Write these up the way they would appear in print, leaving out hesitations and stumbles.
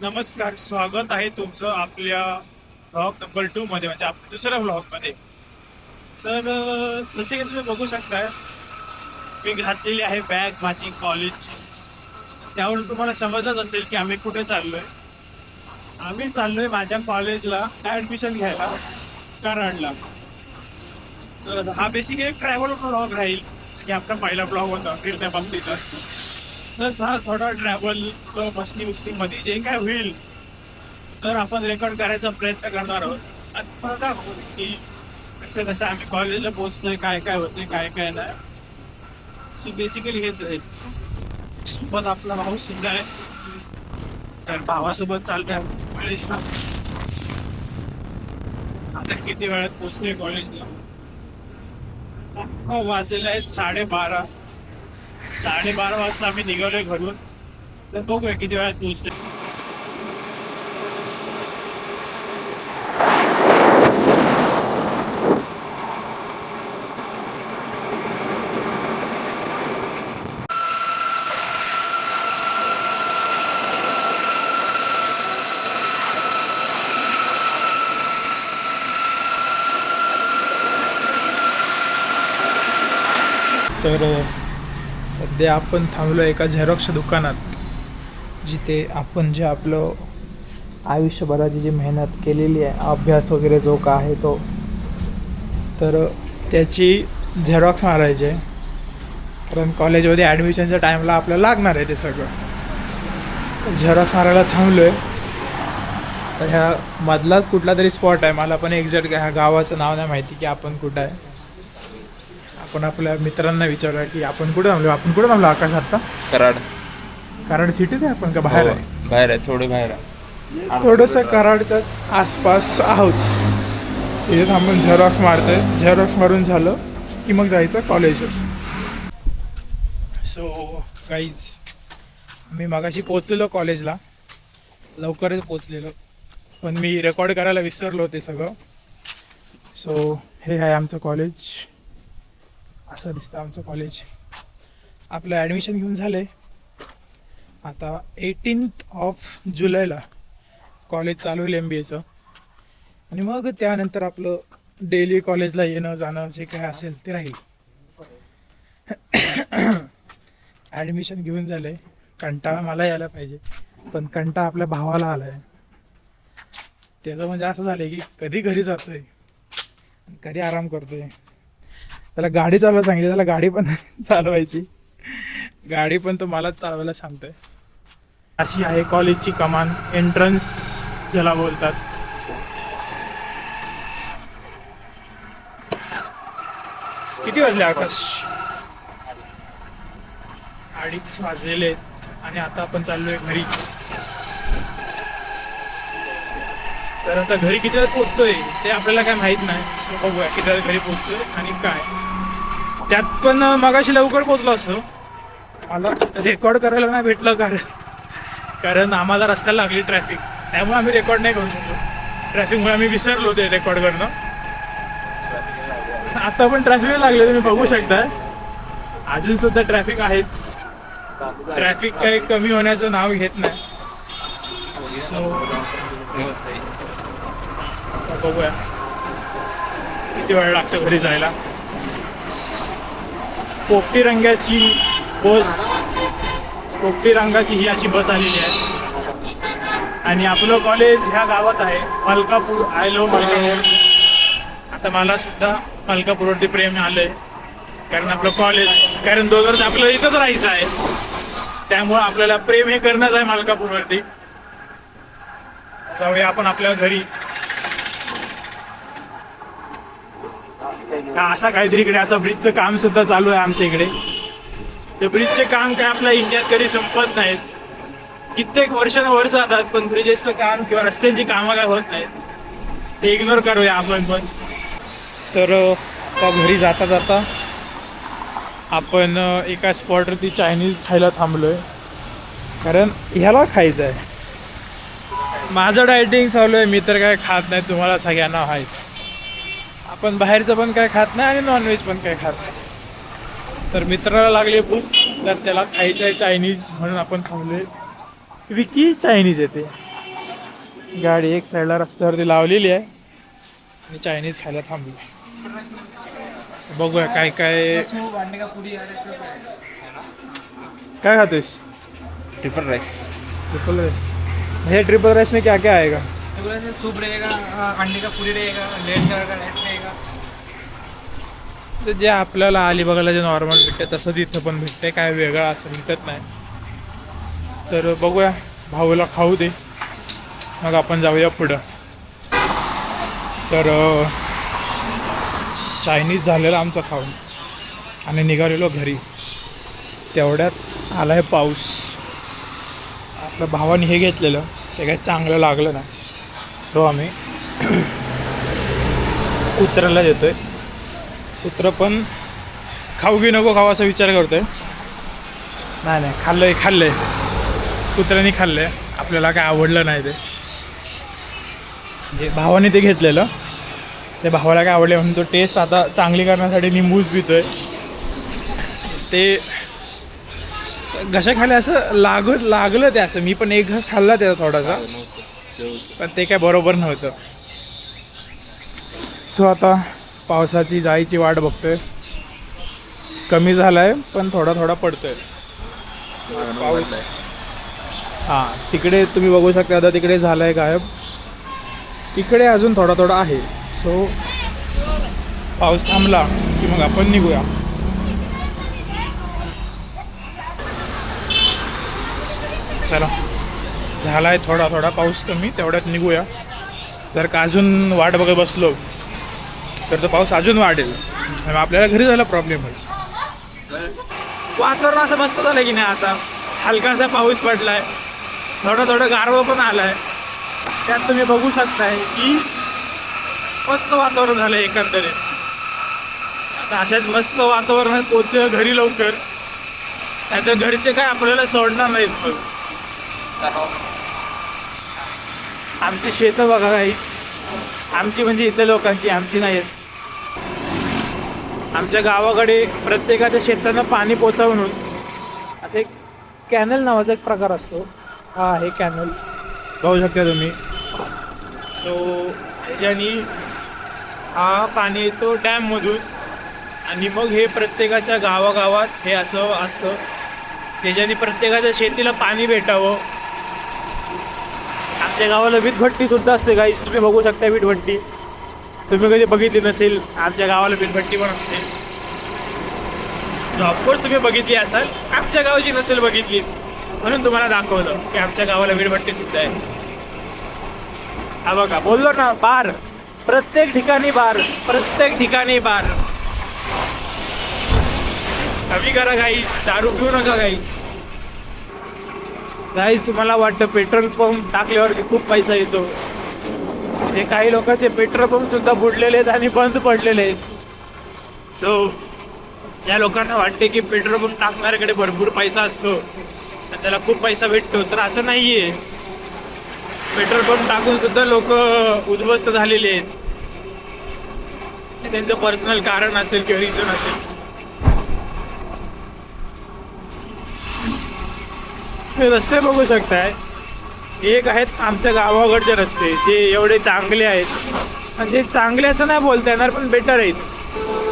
नमस्कार, स्वागत आहे तुमचं आपल्या ब्लॉग नंबर 2 मध्ये, म्हणजे आपल्या दुसऱ्या ब्लॉग मध्ये. तर जसे की तुम्ही बघू शकताय, मी घातलेली आहे बॅग माझी कॉलेजची. त्यावरून तुम्हाला समजलंच असेल की आम्ही कुठे चाललोय. आम्ही चाललोय माझ्या कॉलेजला ऍडमिशन घ्यायला, कराडला. तर हा बेसिकली एक ट्रॅव्हल ब्लॉग राहील, जसं की आपला पहिला ब्लॉग होता फिरण्या बाबतीचा. तसंच हा थोडा ट्रॅव्हल मस्ती वस्ती मध्ये जे काय होईल तर आपण रेकॉर्ड करायचा प्रयत्न करणार आहोत. आणि बघा हो की कसं कसं आम्ही कॉलेजला पोहोचलोय, काय काय होते काय काय नाही. सो बेसिकली हेच आहे. सोबत आपला भाऊ सुद्धा आहे, तर भावासोबत चालतोय कॉलेजला. आता किती वेळात पोहोचलोय कॉलेजला? वाजलेले आहेत 12:30. 12:30 वाजता आम्ही निघालोय घरून. तर बघूया किती वेळात पोहोचलोय. तर सध्या आपण थांबलो एका झेरॉक्स दुकानात, जिथे आपण जे आपलं आयुष्यभराची जी मेहनत केलेली आहे, अभ्यास वगैरे जो का आहे तो, तर त्याची झेरॉक्स मारायची आहे. कारण कॉलेजमध्ये ॲडमिशनच्या टाईमला आपल्याला लागणार आहे ते सगळं. झेरॉक्स मारायला थांबलो आहे. तर ह्या मधलाच कुठला तरी स्पॉट आहे, मला पण एक्झॅक्ट ह्या गावाचं नाव नाही माहिती की आपण कुठं आहे. आपण आपल्या मित्रांना विचारूया की आपण कुठे थांबलो आकाश आत्ता? कराड. कराड सिटीत आहे आपण का बाहेर आहे? बाहेर आहे, थोडे बाहेर आहे. थोडंसं कराडच्याच आसपास आहोत. इथे थांबून झेरॉक्स मारतोय. झेरॉक्स मारून झालं की मग जायचं कॉलेजवर. सो गाईज, मी मगाशी पोचलेलो कॉलेजला, लवकरच पोचलेलो, पण मी रेकॉर्ड करायला विसरलो ते सगळं. सो हे आहे आमचं कॉलेज. असं दिसतं आमचं कॉलेज. आपलं ॲडमिशन घेऊन झालं आहे. आता 18 जुलैला कॉलेज चालू होईल MBAचं. आणि मग त्यानंतर आपलं डेली कॉलेजला येणं जाणं जे काय असेल ते राहील. ॲडमिशन घेऊन झालं आहे. कंटाळा मला यायला पाहिजे, पण कंटाळा आपल्या भावाला आला आहे. त्याचं म्हणजे असं झालं आहे की कधी घरी जातो आहे, कधी आराम करतो आहे. त्याला गाडी चालवायला सांगितली, त्याला गाडी पण चालवायची. गाडी पण तो मलाच चालवायला सांगतोय. अशी आहे कॉलेजची कमान, एंट्रन्स ज्याला बोलतात. किती वाजले आकाश? 2:30 वाजलेले आहेत. आणि आता आपण चाललोय घरी. तर आता घरी किती वेळात पोचतोय ते आपल्याला काय माहित नाही. सो बघूया किती वेळात घरी पोचतोय आणि काय. त्यात पण मगाशी लवकर पोचलो असतो. मला रेकॉर्ड करायला नाही भेटलं, कारण आम्हाला रस्त्याला लागली ट्रॅफिक. त्यामुळे आम्ही रेकॉर्ड नाही करू शकलो. ट्रॅफिकमुळे आम्ही विसरलो ते रेकॉर्ड करणं. आता पण ट्रॅफिक लागले, तुम्ही बघू शकता. अजून सुद्धा ट्रॅफिक आहेच. ट्रॅफिक काही कमी होण्याचं नाव घेत नाही. सो बघूया किती वेळ लागतो घरी जायला. पोपटी रंगाची ही अशी बस आलेली आहे. आणि आपलं कॉलेज ह्या गावात आहे, मलकापूर. I love Malkapur. आता मला सुद्धा मलकापूरवरती प्रेम आलंय, कारण आपलं कॉलेज, कारण 2 वर्ष आपल्याला इथंच राहायचं आहे. त्यामुळं आपल्याला प्रेम हे करणंच आहे मलकापूरवरती. जाऊया आपण आपल्या घरी. असा काहीतरी इकडे असं ब्रिजचं काम सुद्धा चालू आहे आमच्या इकडे. ते ब्रिजचे काम काय आपल्या इंडियात कधी संपत नाहीत. कित्येक वर्षानुवर्ष जातात, पण ब्रिजेसचं काम किंवा रस्त्यांची कामं काय होत नाहीत. ते इग्नोर करूया आपण पण. तर आता घरी जाता जाता आपण एका स्पॉटवरती चायनीज खायला थांबलोय, कारण ह्याला खायचं आहे. माझं डायटिंग चालू आहे. मी तर काय खात नाही, तुम्हाला सगळ्यांना माहीत. आपण बाहेरचं पण काय खात नाही आणि नॉनव्हेज पण काय खात नाही. तर मित्राला लागले भूक, तर त्याला खायचं आहे चायनीज, म्हणून आपण थांबलोय. विकी चायनीज येते. गाडी एक साईडला रस्त्यावरती लावलेली आहे आणि चायनीज खायला थांबली. बघूया काय काय काय खातोयस. Triple rice. Triple rice. ये ट्रिपल राइस में क्या क्या आएगा. सूप रहेगा, अंडे का पूरी रहेगा, रेड कलर का राइस रहेगा. तर जे आपल्याला अलिबागला जे नॉर्मल भेटते तसंच इथं पण भेटते, काय वेगळं असं भेटत नाही. तर बघूया, भाऊला खाऊ दे मग आपण जाऊया पुढं. तर चायनीज झालेला आमचा खाऊन आणि निघालेलो घरी. तेवढ्यात आला आहे पाऊस. आपल्या भावाने हे घेतलेलं ते काही चांगलं लागलं ना, सो आम्ही कुत्र्याला देतो आहे. कुत्रं पण खाऊ की नको खाऊ असा विचार करतो आहे. नाही खाल्लं आहे कुत्र्याने खाल्लं आहे. आपल्याला काय आवडलं नाही ते. जे भावाने ते घेतलेलं ते भावाला काय आवडले म्हणून तो टेस्ट आता चांगली करण्यासाठी निंबूच पितो आहे. ते घशाखाली असं लागलं ते असं. मी पण एक घास खाल्ला त्याचा थोडासा, पण ते काय बरोबर नव्हतं. सो आता पावसाची जायची वाट बघतोय. कमी झाला आहे पण थोडा थोडा पडतोय पाऊस. हां, तिकडे तुम्ही बघू शकता आता तिकडे झालं आहे गायब. इकडे अजून थोडा थोडा आहे. सो पाऊस थांबला की मग आपण निघूया. चला, झाला आहे थोडा थोडा पाऊस कमी, तेवढ्यात निघूया. जर का अजून वाट बघत बसलो तर तो पाऊस अजून वाढेल आणि आपल्याला घरी जायला प्रॉब्लेम होईल. वातावरण असं मस्त झालं की नाही. आता हलकासा पाऊस पडलाय, थोडं थोडं गारवा पण आलाय. त्यात तुम्ही बघू शकताय की मस्त वातावरण झालं एकंदरीत. आता अशाच मस्त वातावरणात पोहोचूया घरी लवकर, आता घरचे काय आपल्याला सोडणार नाहीत. मग आमची शेतं बघा काही, आमची म्हणजे इथल्या लोकांची, आमची नाही आहेत. आमच्या गावाकडे प्रत्येकाच्या शेतानं पाणी पोचावं म्हणून असं एक कॅनल नावाचा एक प्रकार असतो. हा आहे कॅनल, बघू शकता तुम्ही. सो ह्याच्यानी हा पाणी येतो डॅममधून आणि मग हे प्रत्येकाच्या गावागावात हे असं असतं. त्याच्यानी प्रत्येकाच्या शेतीला पाणी भेटावं. आमच्या गावाला वीटभट्टीसुद्धा असते काही, तुम्ही बघू शकता. वीटभट्टी तुम्ही कधी बघितली नसेल, आमच्या गावाला वीटभट्टी पण असते. ऑफकोर्स तुम्ही बघितली असाल, आमच्या गावाची नसेल बघितली म्हणून तुम्हाला दाखवलं की आमच्या गावाला वीटभट्टीसुद्धा आहे. हा बघा, बोललो ना, बार प्रत्येक ठिकाणी बार, प्रत्येक ठिकाणी बार. कमी करा गाईस, दारू पिऊ नका गाईस. गाईस तुम्हाला वाटतं पेट्रोल पंप टाकल्यावरती खूप पैसा येतो. हे काही लोकांचे पेट्रोल पंप सुद्धा बुडलेले आहेत आणि बंद पडलेले आहेत. सो ज्या लोकांना वाटते की पेट्रोल पंप टाकणाऱ्याकडे भरपूर पैसा असतो तर त्याला खूप पैसा भेटतो, तर असं नाही आहे. पेट्रोल पंप टाकून सुद्धा लोक उद्ध्वस्त झालेले आहेत. त्यांचं पर्सनल कारण असेल किंवा रिझन असेल. हे रस्ते बघू शकताय, एक आहेत आमच्या गावाकडचे रस्ते जे एवढे चांगले आहेत. म्हणजे चांगले असं नाही बोलता येणार, पण बेटर आहेत.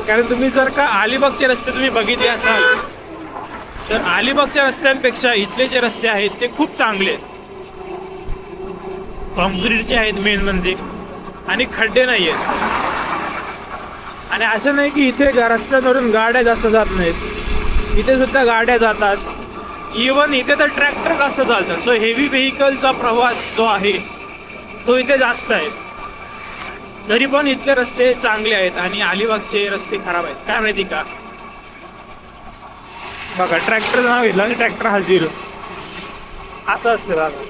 कारण तुम्ही जर का अलिबागचे रस्ते तुम्ही बघितले असाल तर अलिबागच्या रस्त्यांपेक्षा इथले जे रस्ते आहेत ते खूप चांगले आहेत. कॉन्क्रीटचे आहेत मेन म्हणजे, आणि खड्डे नाही आहेत. आणि असं नाही की इथे रस्त्यावरून गाड्या जास्त जात नाहीत, इथे सुद्धा गाड्या जातात. इवन इथे तर ट्रॅक्टर जास्त चालतात. सो हेवी व्हेकलचा प्रवास जो आहे तो इथे जास्त आहे. तरी पण इथले रस्ते चांगले आहेत आणि अलिबागचे रस्ते खराब आहेत. काय माहिती का, बघा ट्रॅक्टर नाव घेतलं आणि ट्रॅक्टर हजीर असं असतं दादा.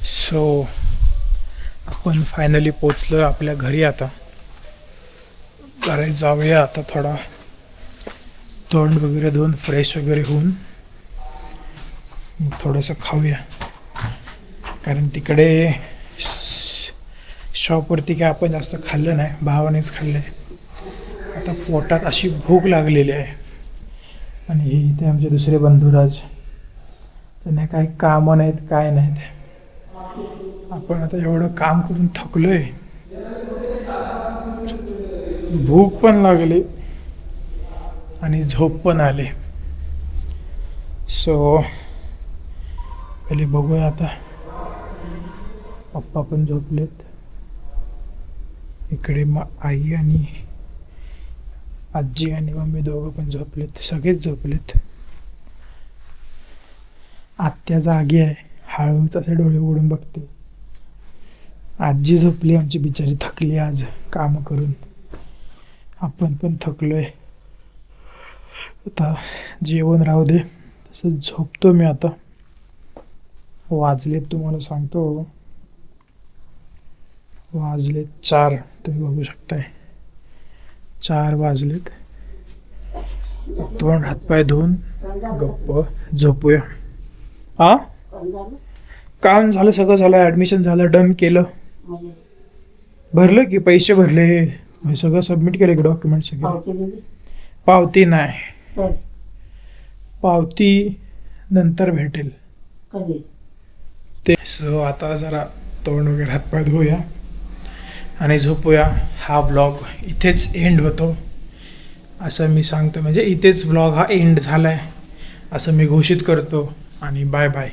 सो आपण फायनली पोचलो आपल्या घरी. आता घरी जाऊया. आता थोडा तोंड वगैरे धुवून फ्रेश वगैरे होऊन थोडंसं खाऊया. कारण तिकडे शॉपवरती काय आपण जास्त खाल्लं नाही, भावानेच खाल्लं आहे. आता पोटात अशी भूक लागलेली आहे आणि हे इथे आमचे दुसरे बंधुराज, त्यांना काही कामं नाहीत काय नाहीत. आपण आता एवढं काम करून थकलोय, भूक पण लागली आणि झोप पण आली. सो पहिले बघूया आता. पप्पा पण झोपलेत, इकडे आई आणि आजी आणि मम्मी दोघं पण झोपलेत, सगळेच झोपलेत. आत्या जागी आहे, हळूच असे डोळे उघडून बघते. आजी झोपली आमची बिचारी, थकली आज काम करून. आपण पण थकलोय. आता जेवण राहू दे, तसं झोपतो मी आता. वाजलेत तुम्हाला सांगतो, वाजलेत 4. तुम्ही बघू शकताय 4 वाजलेत. तोंड हातपाय धुवून गप्प झोपूया. हा, काम झालं, सगळं झालं, ॲडमिशन झालं, डन केलं, भरलं की पैसे भरले, सगळं सबमिट केलं की डॉक्युमेंट सगळे. पावती नाही, पावती नंतर भेटेल ते. सो आता जरा तोंड वगैरे हातपाय धुवूया आणि झोपूया. हा व्लॉग इथेच एंड होतो असं मी सांगतो, म्हणजे इथेच व्लॉग हा एंड झाला आहे असं मी घोषित करतो. आणि बाय बाय.